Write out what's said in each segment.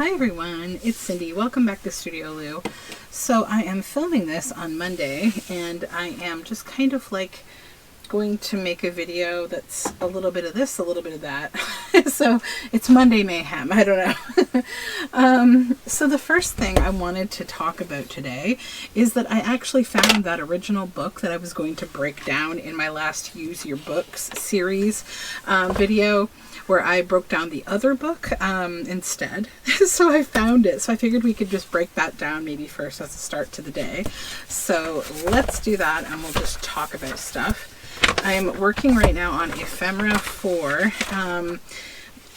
Hi everyone, it's Cindy. Welcome back to Studioloo. So I am filming this on Monday and I am just kind of like going to make a video that's a little bit of this, a little bit of that. So it's Monday mayhem, I don't know. So the first thing I wanted to talk about today is that I actually found that original book that I was going to break down in my last Use Your Books series video, where I broke down the other book instead. So I found it. So I figured we could just break that down maybe first as a start to the day. So let's do that and we'll just talk about stuff. I'm working right now on Ephemera 4.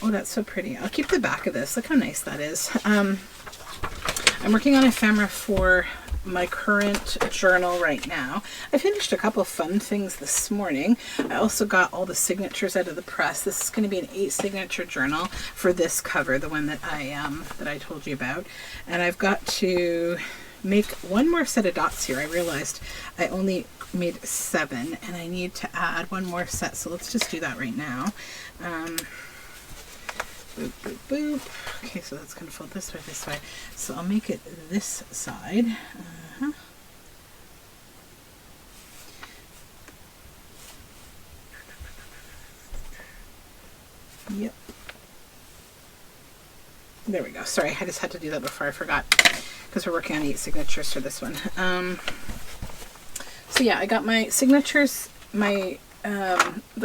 Oh, that's so pretty. I'll keep the back of this. Look how nice that is. I'm working on Ephemera for my current journal right now. I finished a couple fun things this morning. I also got all the signatures out of the press. This is going to be an 8 signature journal for this cover, the one that I told you about. And I've got to make one more set of dots here. I realized I only made 7 and I need to add one more set. So let's just do that right now. Boop, boop, boop. Okay, so that's going to fold this way. So I'll make it this side. Yep. There we go. Sorry, I just had to do that before I forgot because we're working on 8 signatures for this one. So yeah, I got my signatures, they're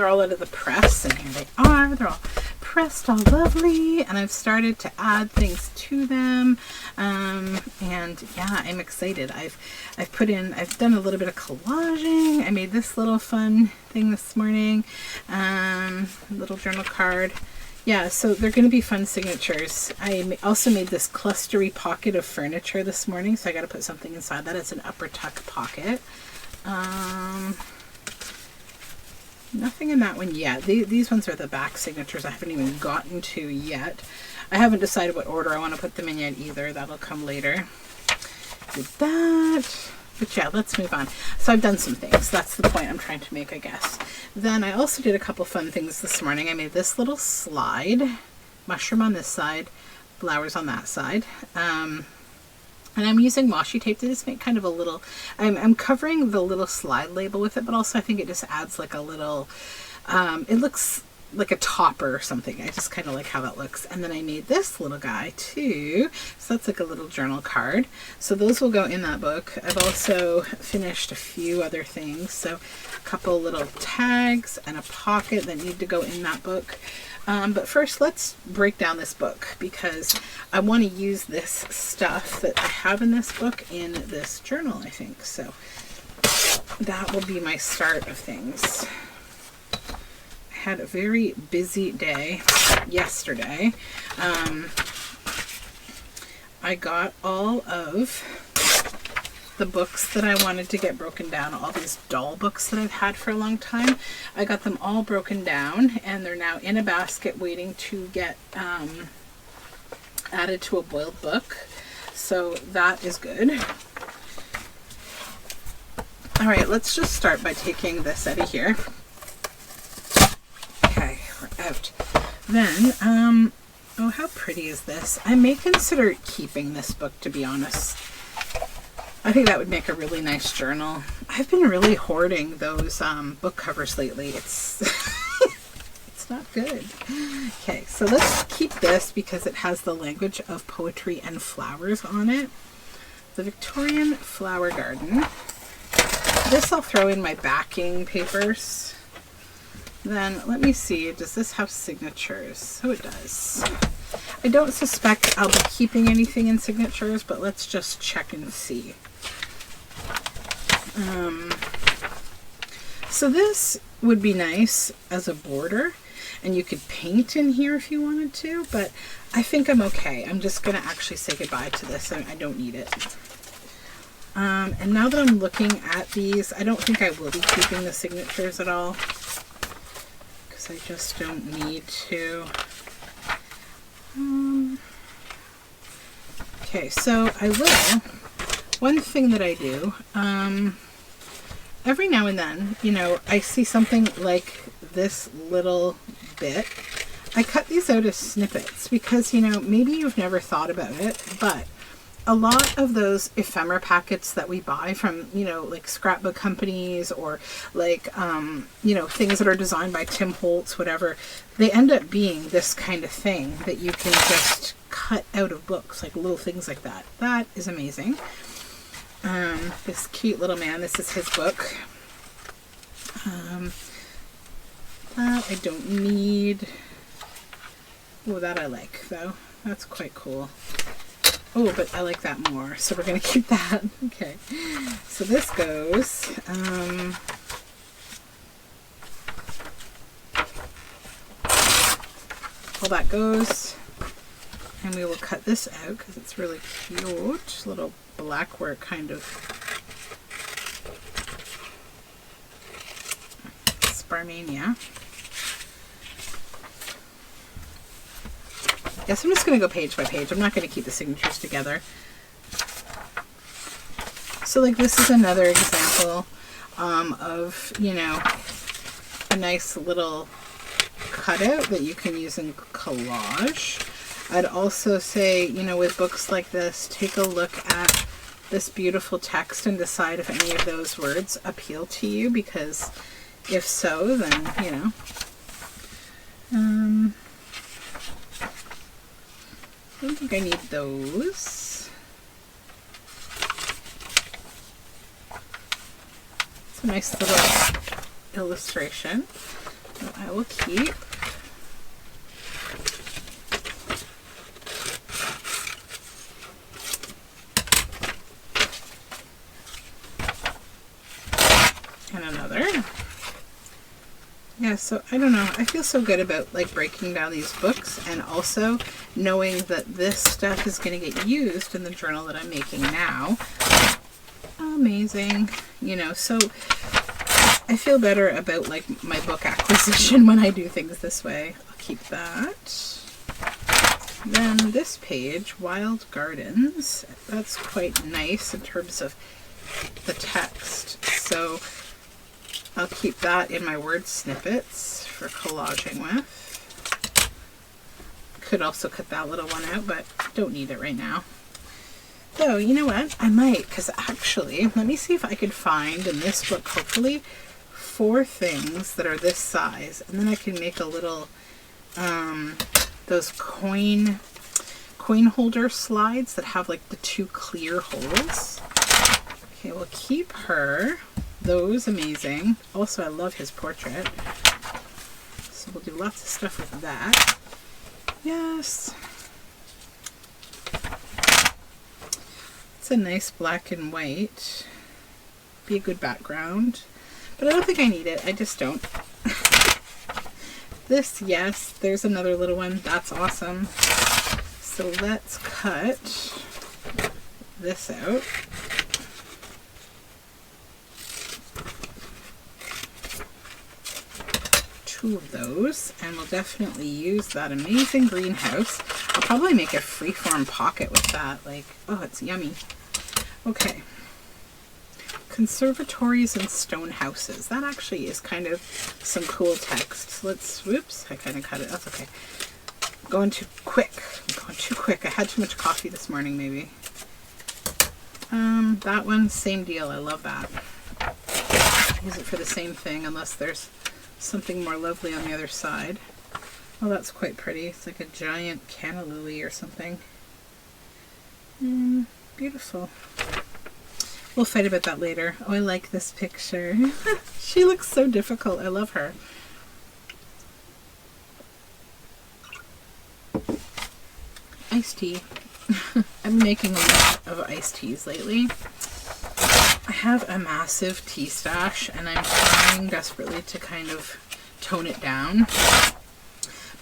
all out of the press, and here they are. They're all pressed, all lovely, and I've started to add things to them, and yeah, I'm excited. I've done a little bit of collaging. I made this little fun thing this morning, little journal card. Yeah, so they're going to be fun signatures. I also made this clustery pocket of furniture this morning, so I got to put something inside that. It's an upper tuck pocket. Nothing in that one yet. These ones are the back signatures I haven't even gotten to yet. I haven't decided what order I want to put them in yet either. That'll come later. Did that. But yeah, let's move on. So I've done some things. That's the point I'm trying to make, I guess. Then I also did a couple fun things this morning. I made this little slide. Mushroom on this side, flowers on that side. And I'm using washi tape to just make kind of a little, I'm covering the little slide label with it, but also I think it just adds like a little, it looks like a topper or something. I just kind of like how that looks. And then I made this little guy too. So that's like a little journal card. So those will go in that book. I've also finished a few other things. So a couple little tags and a pocket that need to go in that book. But first, let's break down this book because I want to use this stuff that I have in this book in this journal, I think. So that will be my start of things. I had a very busy day yesterday. I got all of the books that I wanted to get broken down, all these doll books that I've had for a long time. I got them all broken down and they're now in a basket waiting to get added to a boiled book. So that is good. All right, let's just start by taking this out of here. Okay, we're out. Then, oh, how pretty is this? I may consider keeping this book, to be honest. I think that would make a really nice journal. I've been really hoarding those book covers lately. It's it's not good. Okay, so let's keep this because it has the language of poetry and flowers on it. The Victorian Flower Garden. This I'll throw in my backing papers. Then let me see, does this have signatures? Oh, it does. I don't suspect I'll be keeping anything in signatures, but let's just check and see. So this would be nice as a border, and you could paint in here if you wanted to, but I think I'm okay. I'm just going to actually say goodbye to this. I don't need it. And now that I'm looking at these, I don't think I will be keeping the signatures at all, because I just don't need to. Okay, so I will. One thing that I do, every now and then, you know, I see something like this little bit I cut these out as snippets because, you know, maybe you've never thought about it, but a lot of those ephemera packets that we buy from, you know, like scrapbook companies or like, you know, things that are designed by Tim Holtz, whatever, they end up being this kind of thing that you can just cut out of books, like little things like that. That is amazing. This cute little man, this is his book. That I don't need. Oh, that I like though. That's quite cool. Oh, but I like that more, so we're going to keep that. Okay, so this goes, all that goes, and we will cut this out because it's really cute. Little black work kind of Sparmania. Yes, I'm just going to go page by page. I'm not going to keep the signatures together. So like this is another example of, you know, a nice little cutout that you can use in collage. I'd also say, you know, with books like this, take a look at this beautiful text and decide if any of those words appeal to you, because if so, then, you know. I don't think I need those. It's a nice little illustration that I will keep. And another. Yeah, so I don't know. I feel so good about like breaking down these books and also knowing that this stuff is going to get used in the journal that I'm making now. Amazing. You know, so I feel better about like my book acquisition when I do things this way. I'll keep that. Then this page, Wild Gardens. That's quite nice in terms of the text. So I'll keep that in my word snippets for collaging with. Could also cut that little one out, but don't need it right now. Though, you know what? I might, because actually, let me see if I could find in this book, hopefully, 4 things that are this size. And then I can make a little, those coin holder slides that have like the 2 clear holes. Okay, we'll keep her. Those, amazing. Also, I love his portrait. So we'll do lots of stuff with that. Yes. It's a nice black and white. Be a good background. But I don't think I need it. I just don't. This, yes. There's another little one. That's awesome. So let's cut this out. Two of those, and we'll definitely use that amazing greenhouse. I'll probably make a freeform pocket with that. Like, oh, it's yummy. Okay. Conservatories and stone houses. That actually is kind of some cool text. Let's, whoops, I kind of cut it. That's okay. Going too quick. I'm going too quick. I had too much coffee this morning, maybe. That one, same deal. I love that. Use it for the same thing, unless there's something more lovely on the other side. Oh, that's quite pretty. It's like a giant canna lily or something. Beautiful. We'll fight about that later. Oh, I like this picture. She looks so difficult. I love her. Iced tea. I'm making a lot of iced teas lately. I have a massive tea stash and I'm trying desperately to kind of tone it down.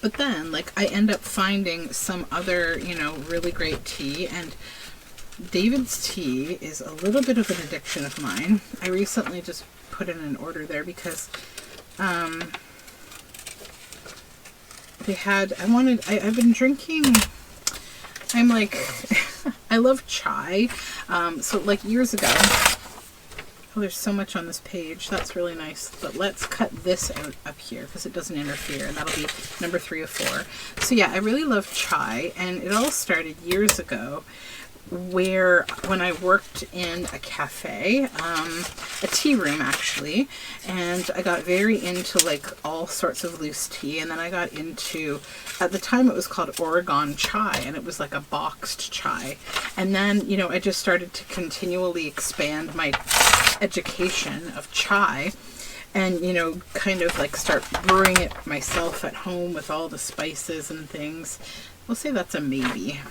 But then, like, I end up finding some other, you know, really great tea, and David's tea is a little bit of an addiction of mine. I recently just put in an order there because they had, I've been drinking, I'm like, I love chai. So like years ago, Oh, there's so much on this page. That's really nice. But let's cut this out up here because it doesn't interfere. And that'll be number 3 of 4. So yeah, I really love chai. And it all started years ago when I worked in a cafe, a tea room actually, and I got very into like all sorts of loose tea, and then I got into, at the time it was called Oregon chai, and it was like a boxed chai, and then, you know, I just started to continually expand my education of chai, and, you know, kind of like start brewing it myself at home with all the spices and things. We'll say that's a maybe.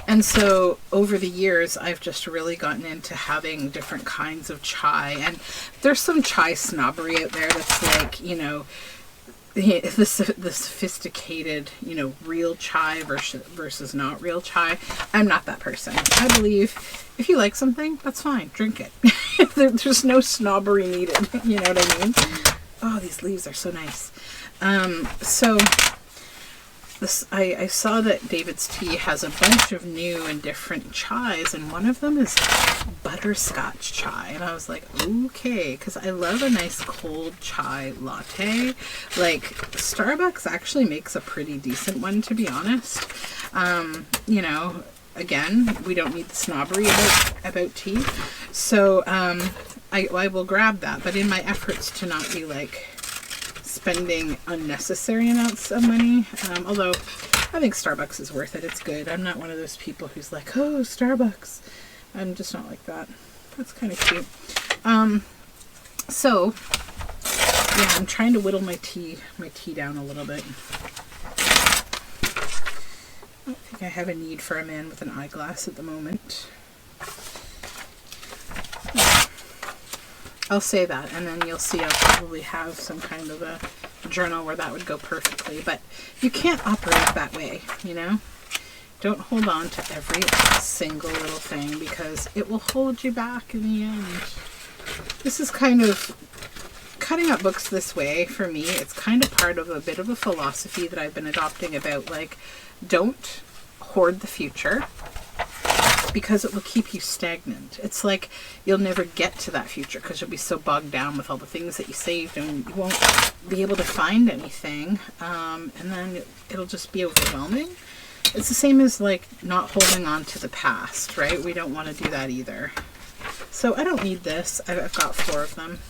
And so over the years, I've just really gotten into having different kinds of chai. And there's some chai snobbery out there that's like, you know, the sophisticated, you know, real chai versus not real chai. I'm not that person. I believe if you like something, that's fine. Drink it. There's no snobbery needed. You know what I mean? Oh, these leaves are so nice. I saw that David's Tea has a bunch of new and different chais, and one of them is butterscotch chai, and I was like, okay, because I love a nice cold chai latte. Like, Starbucks actually makes a pretty decent one, to be honest. You know, again, we don't need the snobbery about tea, so I will grab that, but in my efforts to not be like spending unnecessary amounts of money, although I think Starbucks is worth it. It's good. I'm not one of those people who's like, oh, Starbucks. I'm just not like that. That's kind of cute. So yeah, I'm trying to whittle my tea down a little bit. I don't think I have a need for a man with an eyeglass at the moment. I'll say that, and then you'll see I'll probably have some kind of a journal where that would go perfectly, but you can't operate that way, you know? Don't hold on to every single little thing because it will hold you back in the end. This is kind of, cutting up books this way, for me, it's kind of part of a bit of a philosophy that I've been adopting about, like, don't hoard the future, because it will keep you stagnant. It's like you'll never get to that future because you'll be so bogged down with all the things that you saved, and you won't be able to find anything, and then it'll just be overwhelming. It's the same as like not holding on to the past, right? We don't want to do that either. So I don't need this. I've got 4 of them.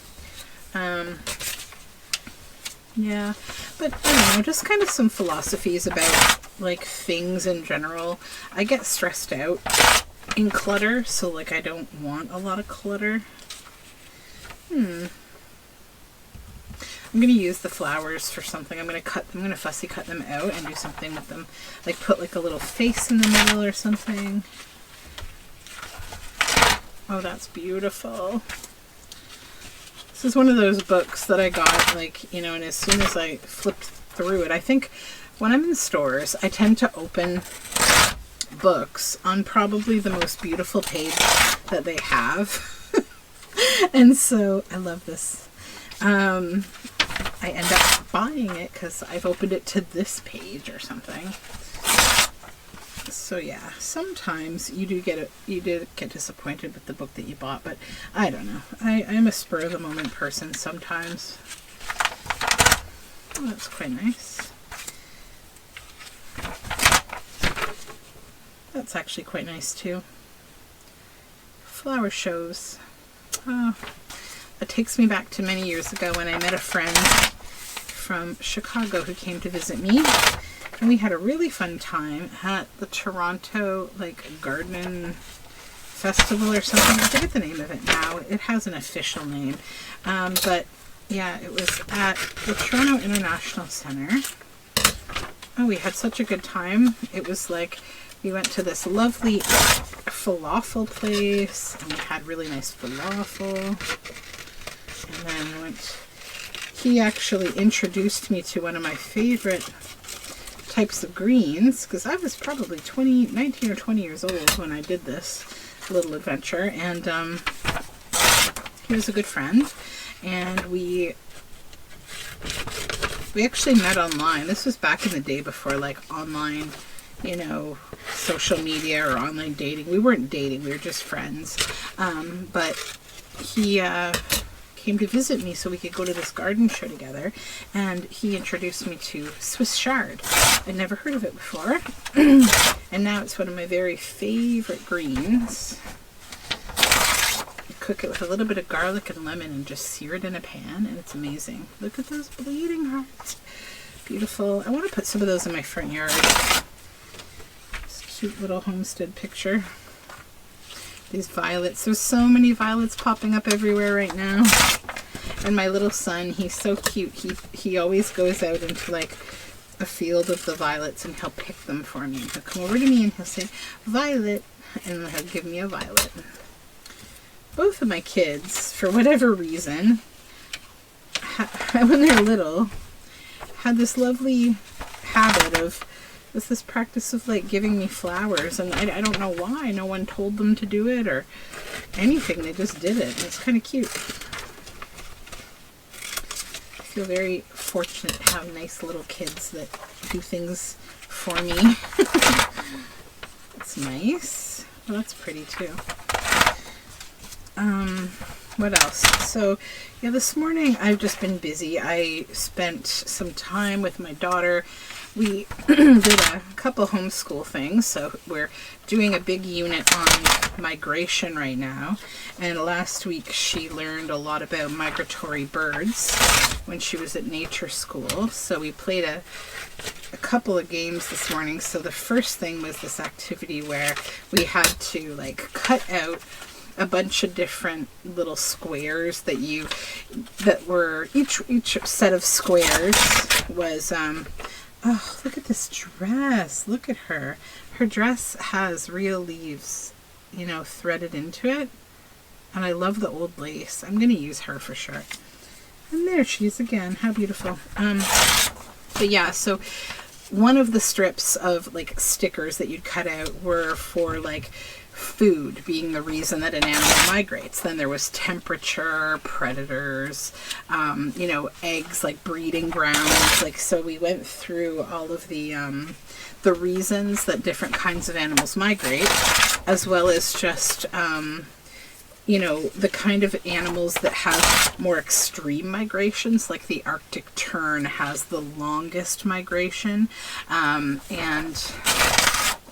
Yeah, but I don't know, just kind of some philosophies about like things in general. I get stressed out in clutter, so like I don't want a lot of clutter. I'm gonna use the flowers for something. I'm gonna fussy cut them out and do something with them, like put like a little face in the middle or something. Oh, that's beautiful. This is one of those books that I got, like, you know, and as soon as I flipped through it, I think when I'm in stores, I tend to open books on probably the most beautiful page that they have. And so I love this. I end up buying it because I've opened it to this page or something. So yeah, sometimes you do get disappointed with the book that you bought, but I don't know. I'm a spur of the moment person sometimes. Oh, that's quite nice. That's actually quite nice too. Flower shows. Oh, it takes me back to many years ago when I met a friend from Chicago who came to visit me, and we had a really fun time at the Toronto like Garden Festival or something. I forget the name of it now. It has an official name, but yeah, it was at the Toronto International Centre. Oh, we had such a good time. It was like we went to this lovely falafel place, and we had really nice falafel. And then he actually introduced me to one of my favorite types of greens, because I was probably 19 or 20 years old when I did this little adventure, and he was a good friend, and we actually met online. This was back in the day before like online you know, social media or online dating. We weren't dating, we were just friends. But he came to visit me so we could go to this garden show together, and he introduced me to Swiss chard. I'd never heard of it before, and now it's one of my very favorite greens. You cook it with a little bit of garlic and lemon and just sear it in a pan, and it's amazing. Look at those bleeding hearts. Beautiful. I want to put some of those in my front yard. This cute little homestead picture. These violets. There's so many violets popping up everywhere right now. And my little son, he's so cute. He always goes out into like a field of the violets and he'll pick them for me. He'll come over to me and he'll say, "Violet," and he'll give me a violet. Both of my kids, for whatever reason, when they're little, had this lovely habit of this practice of like giving me flowers, and I don't know why. No one told them to do it or anything. They just did it. It's kind of cute. I feel very fortunate to have nice little kids that do things for me. It's nice. Well, that's pretty too. What else? So, yeah, this morning I've just been busy. I spent some time with my daughter. We did a couple homeschool things. So we're doing a big unit on migration right now. And last week she learned a lot about migratory birds when she was at nature school. So we played a couple of games this morning. So the first thing was this activity where we had to like cut out a bunch of different little squares that were each set of squares was oh, look at this dress. Look at her. Her dress has real leaves, you know, threaded into it. And I love the old lace. I'm going to use her for sure. And there she is again. How beautiful. But yeah, so one of the strips of like stickers that you'd cut out were for like food being the reason that an animal migrates. Then there was temperature, predators, you know, eggs, like breeding grounds. Like, so we went through all of the reasons that different kinds of animals migrate, as well as just, you know, the kind of animals that have more extreme migrations, like the Arctic tern has the longest migration, and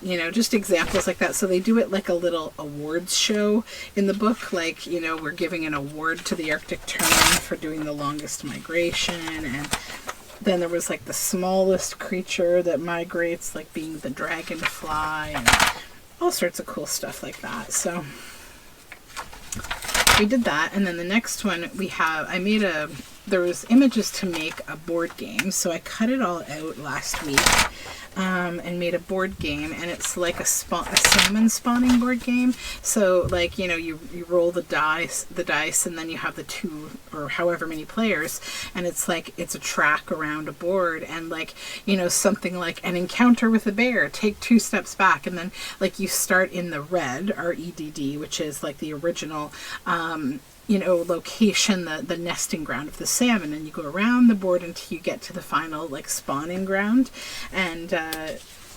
you know, just examples like that. So they do it like a little awards show in the book. Like, you know, we're giving an award to the Arctic tern for doing the longest migration. And then there was like the smallest creature that migrates, like being the dragonfly, and all sorts of cool stuff like that. So we did that. And then the next one there was images to make a board game. So I cut it all out last week. And made a board game, and it's like a salmon spawning board game. So like, you know, you roll the dice, and then you have the two or however many players, and it's like it's a track around a board, and like, you know, something like an encounter with a bear, take 2 steps back, and then like you start in the red, REDD, which is like the original you know, location, the nesting ground of the salmon, and you go around the board until you get to the final like spawning ground. And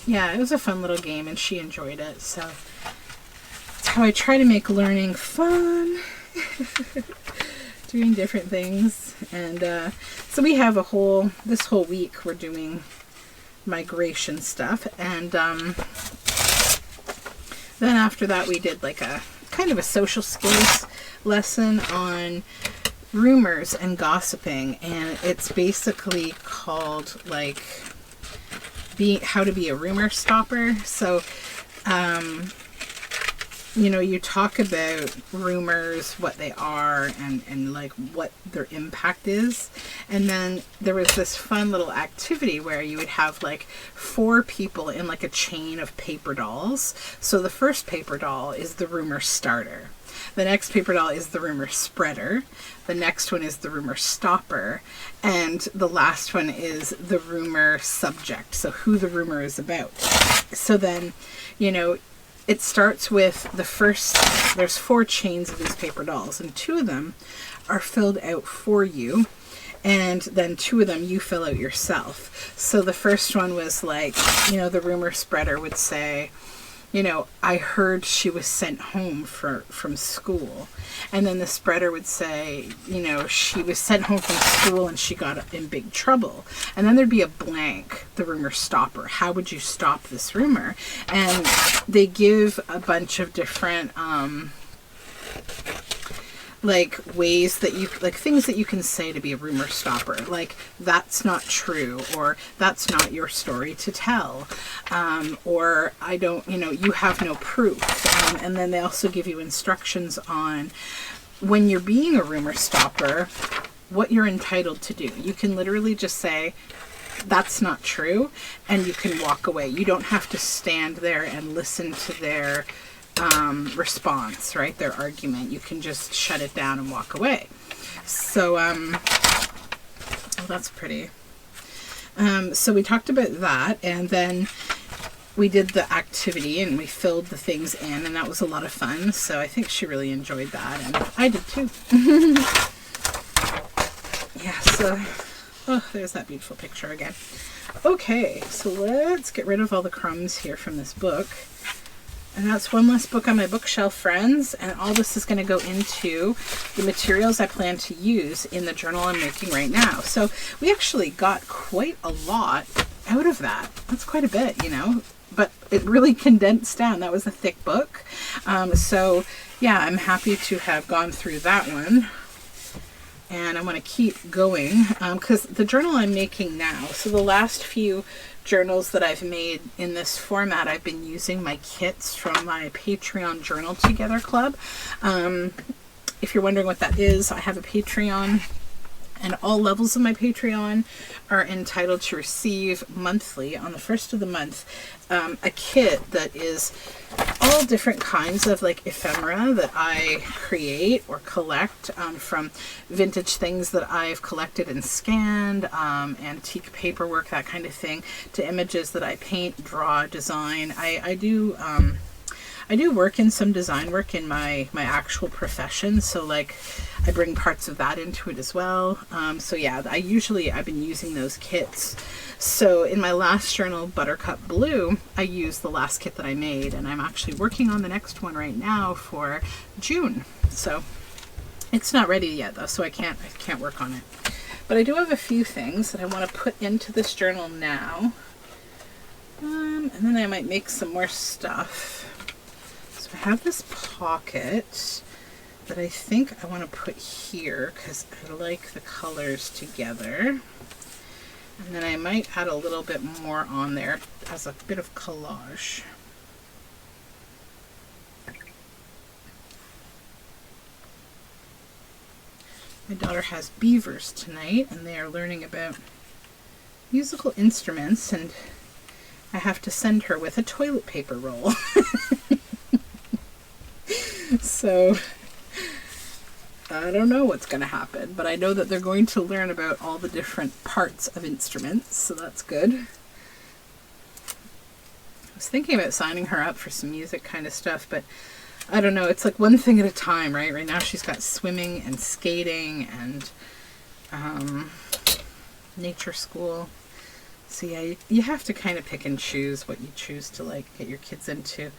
yeah, it was a fun little game, and she enjoyed it. So that's how I try to make learning fun. Doing different things. And so we have this whole week we're doing migration stuff, and then after that we did like a kind of a social skills lesson on rumors and gossiping, and it's basically called like how to be a rumor stopper. So you know, you talk about rumors, what they are, and like what their impact is. And then there was this fun little activity where you would have like 4 people in like a chain of paper dolls. So the first paper doll is the rumor starter. The next paper doll is the rumor spreader. The next one is the rumor stopper. And the last one is the rumor subject. So who the rumor is about. So then, you know, it starts with there's 4 chains of these paper dolls, and 2 of them are filled out for you. and then 2 of them you fill out yourself. So the first one was like, you know, the rumor spreader would say, you know, I heard she was sent home from school. And then the spreader would say, you know, she was sent home from school and she got in big trouble. And then there'd be a blank, the rumor stopper. How would you stop this rumor? And they give a bunch of different, like ways that you, like things that you can say to be a rumor stopper, like that's not true, or that's not your story to tell, or I don't, you know, you have no proof. And then they also give you instructions on when you're being a rumor stopper, what you're entitled to do. You can literally just say, that's not true, and you can walk away. You don't have to stand there and listen to their response, right? Their argument. You can just shut it down and walk away. So, oh, that's pretty. So we talked about that, and then we did the activity and we filled the things in, and that was a lot of fun. So I think she really enjoyed that, and I did too. Yeah, so, oh, there's that beautiful picture again. Okay, so let's get rid of all the crumbs here from this book. And that's one less book on my bookshelf, friends. And all this is going to go into the materials I plan to use in the journal I'm making right now. So we actually got quite a lot out of that. That's quite a bit, you know, but it really condensed down. That was a thick book. So yeah, I'm happy to have gone through that one. And I want to keep going because the journal I'm making now, so the last few journals that I've made in this format, I've been using my kits from my Patreon Journal Together Club. If you're wondering what that is, I have a Patreon, and all levels of my Patreon are entitled to receive monthly, on the first of the month, a kit that is all different kinds of like ephemera that I create or collect from vintage things that I've collected and scanned, antique paperwork, that kind of thing, to images that I paint, draw, design. I do work in some design work in my actual profession, so like I bring parts of that into it as well. So yeah, I've been using those kits. So in my last journal, Buttercup Blue, I used the last kit that I made, and I'm actually working on the next one right now for June. So it's not ready yet though, so I can't work on it. But I do have a few things that I want to put into this journal now. And then I might make some more stuff. So I have this pocket that I think I want to put here because I like the colors together. And then I might add a little bit more on there as a bit of collage. My daughter has beavers tonight, and they are learning about musical instruments, and I have to send her with a toilet paper roll. So I don't know what's going to happen, but I know that they're going to learn about all the different parts of instruments, so that's good. I was thinking about signing her up for some music kind of stuff, but I don't know. It's like one thing at a time, right? Right now she's got swimming and skating and nature school. So yeah, you have to kind of pick and choose what you choose to like get your kids into.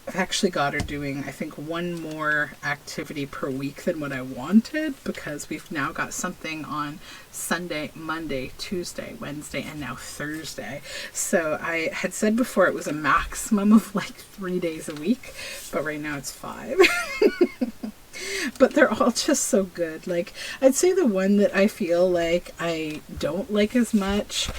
I've actually got her doing, I think, one more activity per week than what I wanted, because we've now got something on Sunday, Monday, Tuesday, Wednesday, and now Thursday. So I had said before it was a maximum of like 3 days a week, but right now it's 5. But they're all just so good. Like, I'd say the one that I feel like I don't like as much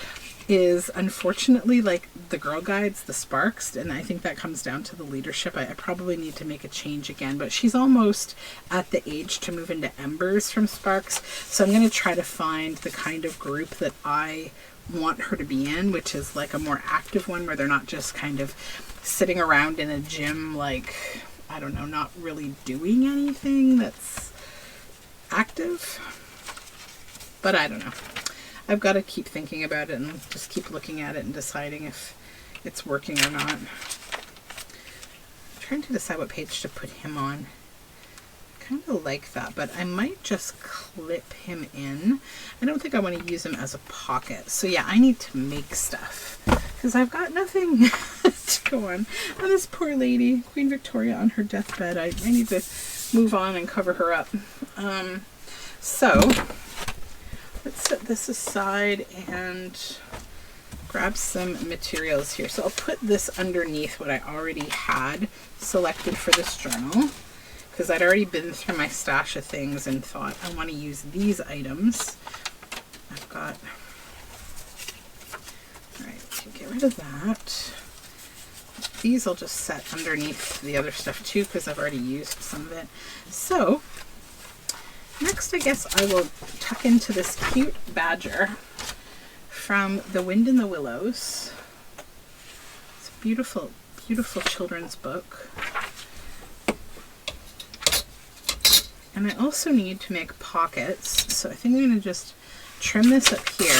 is unfortunately like the Girl Guides, the Sparks, and I think that comes down to the leadership. I probably need to make a change again, but she's almost at the age to move into Embers from Sparks, so I'm going to try to find the kind of group that I want her to be in, which is like a more active one where they're not just kind of sitting around in a gym, like, I don't know, not really doing anything that's active. But I don't know. I've got to keep thinking about it and just keep looking at it and deciding if it's working or not. I'm trying to decide what page to put him on. kind of like that, but I might just clip him in. I don't think I want to use him as a pocket. So yeah, I need to make stuff because I've got nothing to go on. And this poor lady, Queen Victoria on her deathbed, I need to move on and cover her up. So let's set this aside and grab some materials here. So I'll put this underneath what I already had selected for this journal, because I'd already been through my stash of things and thought I want to use these items. I've got, all right, get rid of that. These I'll just set underneath the other stuff too, because I've already used some of it. So next, I guess I will tuck into this cute badger from The Wind in the Willows. It's a beautiful, beautiful children's book. And I also need to make pockets, so I think I'm going to just trim this up here.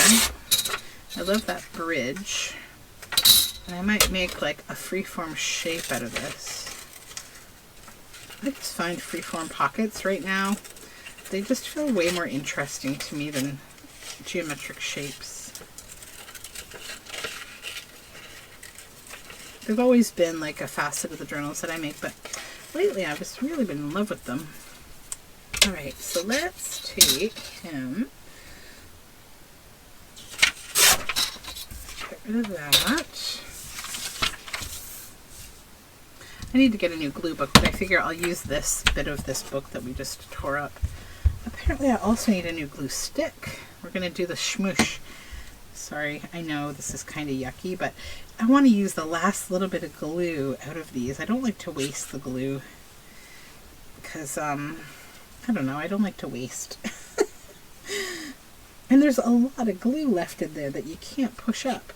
I love that bridge. And I might make like a freeform shape out of this. I just find freeform pockets right now, they just feel way more interesting to me than geometric shapes. They've always been like a facet of the journals that I make, but lately I've just really been in love with them. Alright, so let's take him, get rid of that. I need to get a new glue book, but I figure I'll use this bit of this book that we just tore up. Apparently I also need a new glue stick. We're going to do the smoosh. Sorry, I know this is kind of yucky, but I want to use the last little bit of glue out of these. I don't like to waste the glue because, I don't know, I don't like to waste. And there's a lot of glue left in there that you can't push up.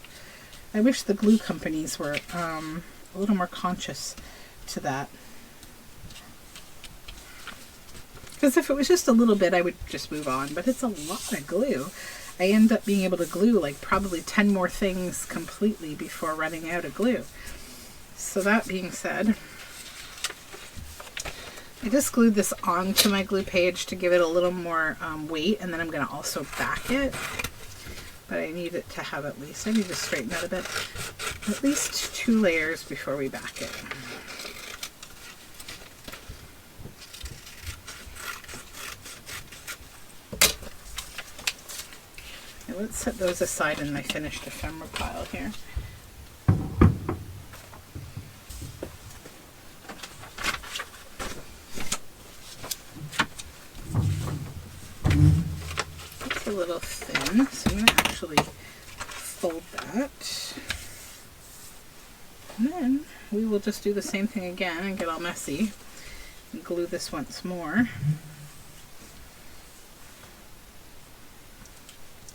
I wish the glue companies were a little more conscious to that. Because if it was just a little bit, I would just move on, but it's a lot of glue. I end up being able to glue like probably 10 more things completely before running out of glue. So that being said, I just glued this onto my glue page to give it a little more weight, and then I'm going to also back it. But I need it to have at least, I need to straighten that a bit, at least 2 layers before we back it. Now let's set those aside in my finished ephemera pile here. It's a little thin, so I'm going to actually fold that. And then we will just do the same thing again and get all messy and glue this once more.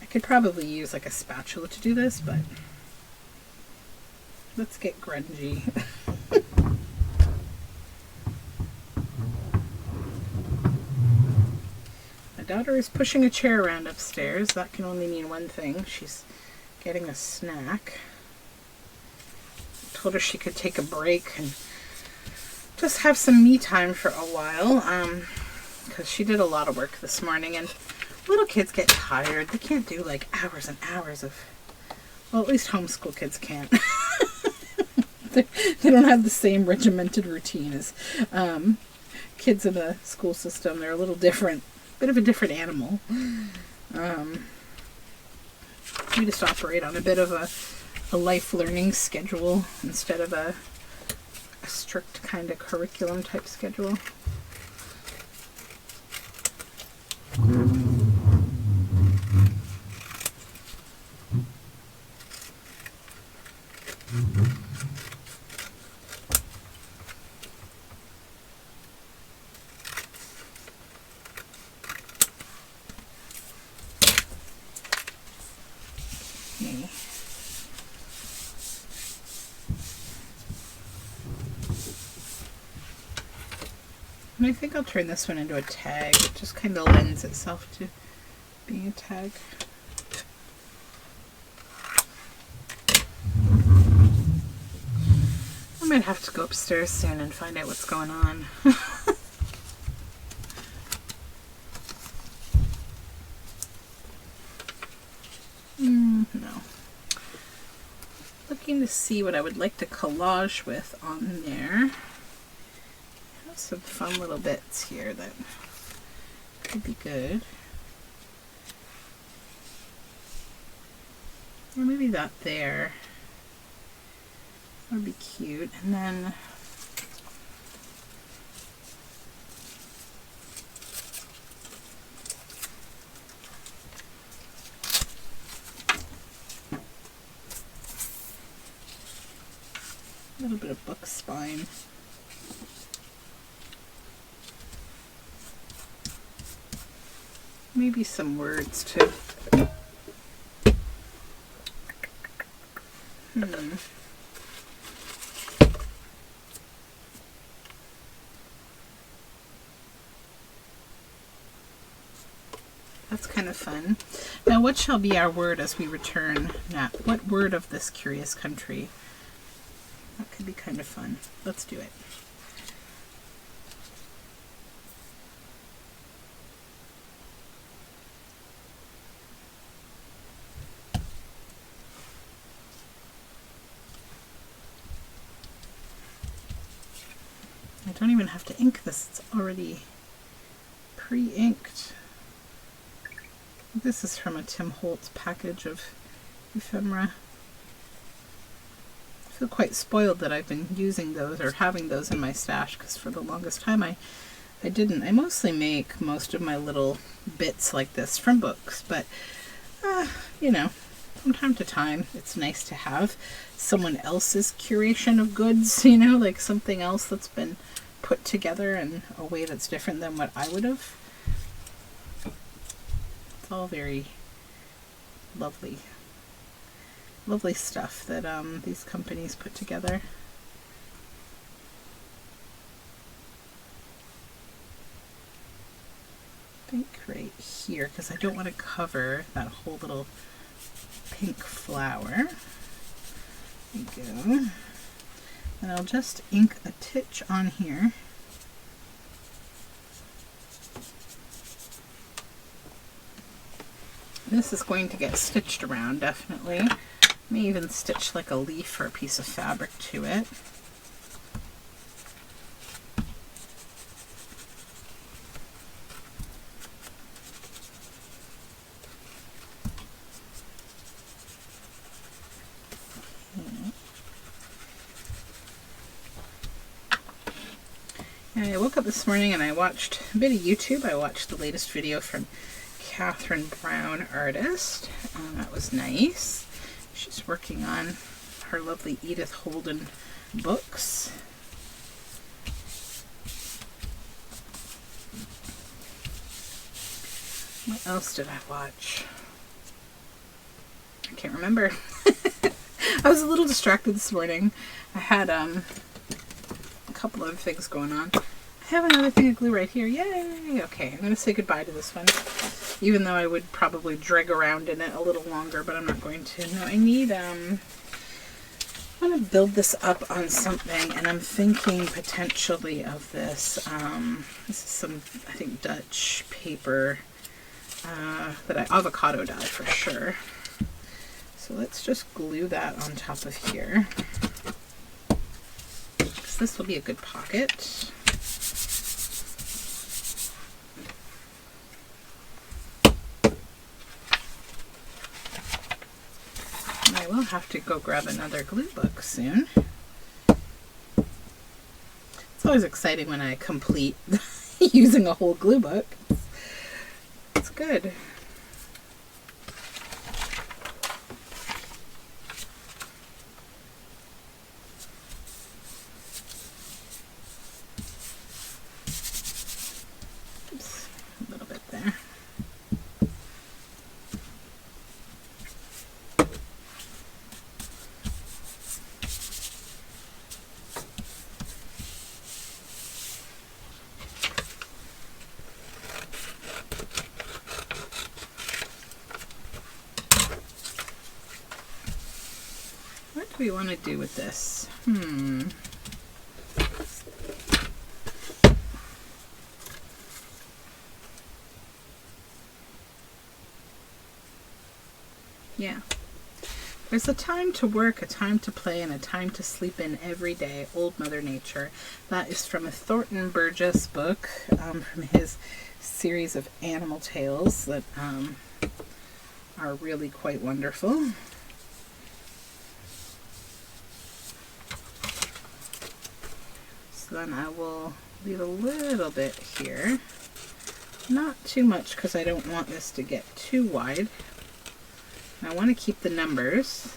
I could probably use like a spatula to do this, but let's get grungy. My daughter is pushing a chair around upstairs. That can only mean one thing. She's getting a snack. I told her she could take a break and just have some me time for a while, because she did a lot of work this morning, and little kids get tired. They can't do like hours and hours of, well, at least homeschool kids can't. They don't have the same regimented routine as kids in the school system. They're a little different, bit of a different animal. We just operate on a bit of a life learning schedule instead of a strict kind of curriculum type schedule. And I think I'll turn this one into a tag. It just kind of lends itself to being a tag. I might have to go upstairs soon and find out what's going on. looking to see what I would like to collage with on there. I have some fun little bits here that could be good. Or maybe that there. That would be cute. And then a little bit of book spine. Maybe some words too. That's kind of fun. Now, what shall be our word as we return? What word of this curious country? That could be kind of fun. Let's do it. I don't even have to ink this. It's already pre-inked. This is from a Tim Holtz package of ephemera. I feel quite spoiled that I've been using those or having those in my stash, because for the longest time I didn't. I mostly make most of my little bits like this from books, but you know, from time to time it's nice to have someone else's curation of goods, you know, like something else that's been put together in a way that's different than what I would have. It's all very lovely stuff that these companies put together. I think right here, because I don't want to cover that whole little pink flower. There you go. And I'll just ink a titch on here. This is going to get stitched around, definitely. May even stitch like a leaf or a piece of fabric to it. I woke up this morning and I watched a bit of YouTube. I watched the latest video from Catherine Brown, artist. That was nice. She's working on her lovely Edith Holden books. What else did I watch? I can't remember. I was a little distracted this morning. I had a couple other things going on. I have another thing of glue right here. Yay! Okay, I'm going to say goodbye to this one. Even though I would probably drag around in it a little longer, but I'm not going to. No, I need, I want to build this up on something, and I'm thinking potentially of this. This is some, I think, Dutch paper that I avocado dye for sure. So let's just glue that on top of here. Because this will be a good pocket. I will have to go grab another glue book soon. It's always exciting when I complete using a whole glue book. It's good. Oops, a little bit there. What do we want to do with this? Yeah. There's a time to work, a time to play, and a time to sleep in every day. Old Mother Nature. That is from a Thornton Burgess book, from his series of animal tales that are really quite wonderful. So then I will leave a little bit here. Not too much because I don't want this to get too wide. I want to keep the numbers.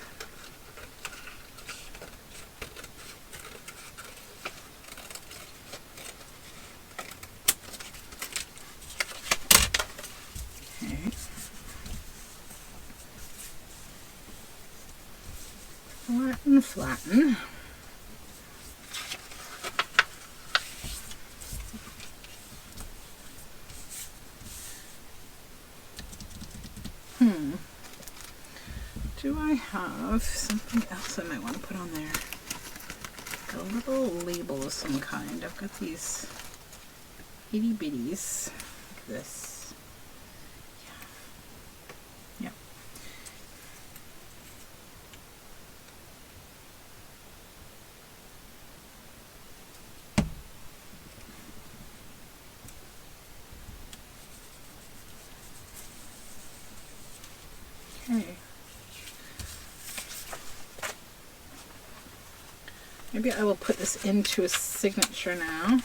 Okay. Flatten, flatten. Do I have something else I might want to put on there? A little label of some kind. I've got these itty bitties like this. Yeah. Okay. Maybe I will put this into a signature now.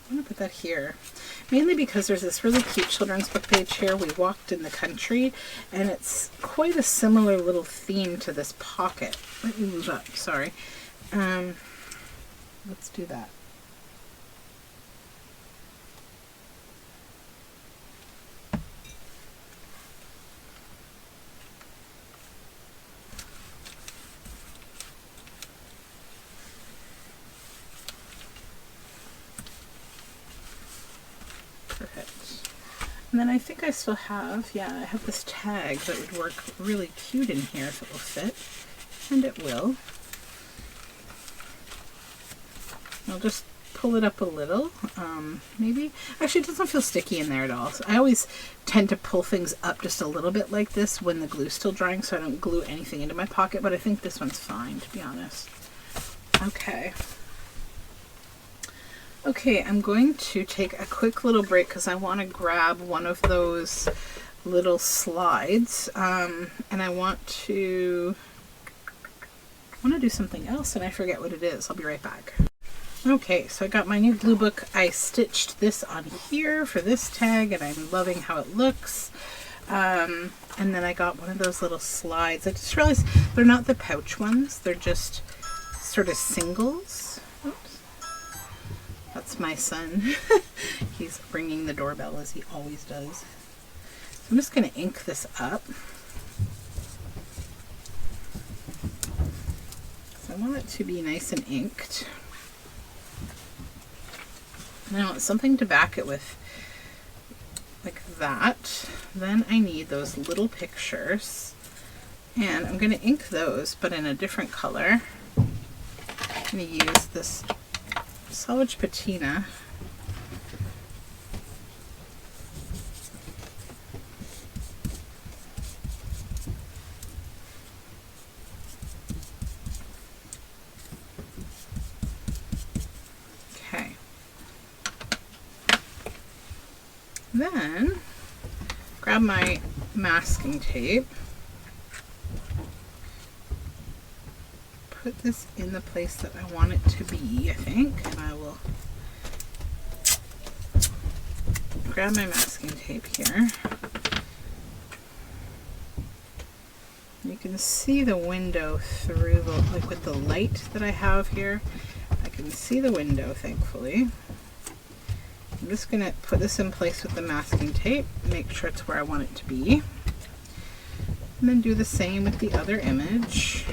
I'm going to put that here. Mainly because there's this really cute children's book page here, We Walked in the Country, and it's quite a similar little theme to this pocket. Let me move up, sorry. Let's do that. And then I think I still have, I have this tag that would work really cute in here if it will fit. And it will. I'll just pull it up a little, maybe. Actually, it doesn't feel sticky in there at all. So I always tend to pull things up just a little bit like this when the glue's still drying so I don't glue anything into my pocket, but I think this one's fine, to be honest. Okay. Okay, I'm going to take a quick little break because I want to grab one of those little slides, and I want to do something else and I forget what it is. I'll be right back. Okay, so I got my new glue book. I stitched this on here for this tag and I'm loving how it looks. And then I got one of those little slides. I just realized they're not the pouch ones, they're just sort of singles. That's my son. He's ringing the doorbell as he always does. So I'm just going to ink this up. So I want it to be nice and inked. And I want something to back it with like that. Then I need those little pictures. And I'm going to ink those, but in a different color. I'm going to use this Solid Patina. Okay. Then grab my masking tape. Put this in the place that I want it to be, I think, and I will grab my masking tape here. You can see the window through the, like with the light that I have here, I can see the window, thankfully. I'm just going to put this in place with the masking tape, make sure it's where I want it to be, and then do the same with the other image.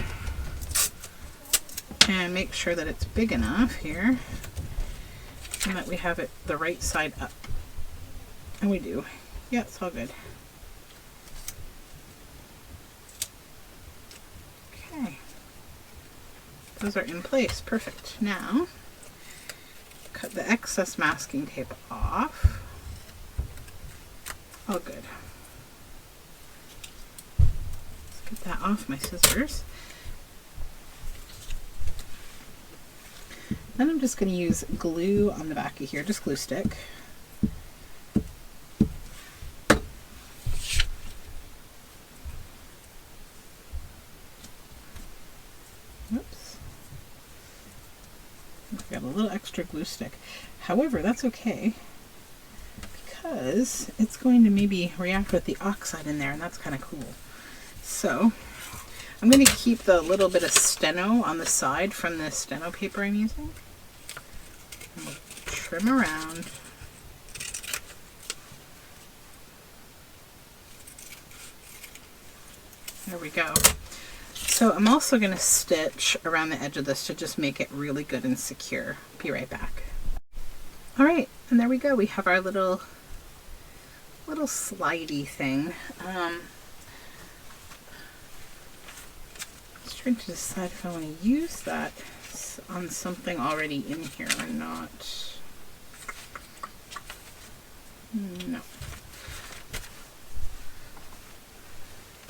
And make sure that it's big enough here and that we have it the right side up. And we do. Yeah, it's all good. Okay. Those are in place. Perfect. Now, cut the excess masking tape off. All good. Let's get that off my scissors. Then I'm just going to use glue on the back of here, just glue stick. Oops. I've got a little extra glue stick. However, that's okay because it's going to maybe react with the oxide in there, and that's kind of cool. So I'm going to keep the little bit of steno on the side from the steno paper I'm using. And we'll trim around. There we go. So I'm also going to stitch around the edge of this to just make it really good and secure. Be right back. All right, and there we go. We have our little slidey thing. Just trying to decide if I want to use that on something already in here or not. No.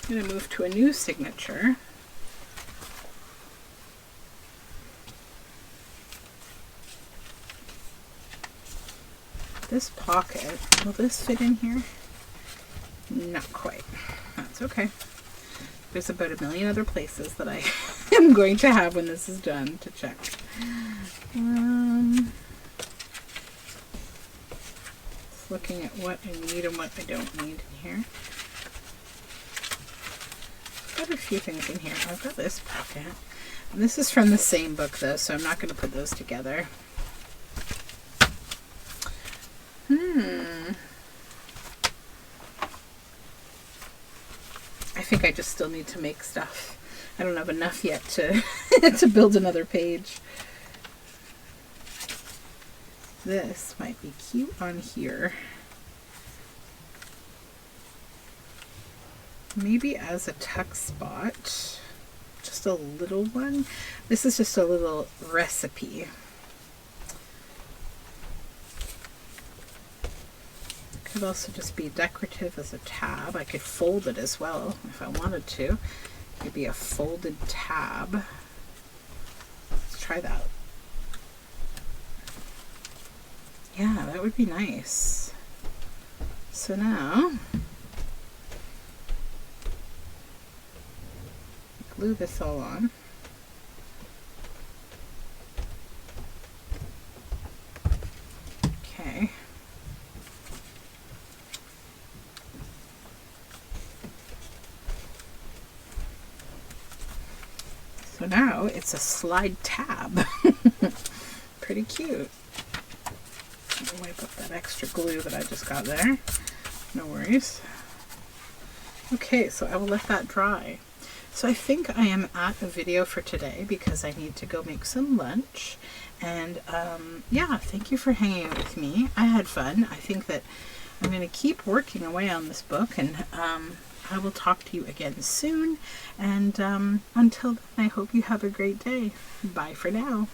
I'm going to move to a new signature. This pocket, will this fit in here? Not quite. That's okay. There's about a million other places that I am going to have when this is done to check. Just looking at what I need and what I don't need in here. I've got a few things in here. I've got this pocket. And this is from the same book though, so I'm not going to put those together. I think I just still need to make stuff. I don't have enough yet to to build another page. This might be cute on here. Maybe as a tuck spot. Just a little one. This is just a little recipe. Could also just be decorative as a tab. I could fold it as well if I wanted to. It could be a folded tab. Let's try that. Yeah, that would be nice. So now, glue this all on. Okay. So now it's a slide tab. Pretty cute. I'll wipe up that extra glue that I just got there. No worries. Okay, so I will let that dry. So I think I am at a video for today because I need to go make some lunch. And yeah, thank you for hanging out with me. I had fun. I think that I'm going to keep working away on this book, and I will talk to you again soon. And until then, I hope you have a great day. Bye for now.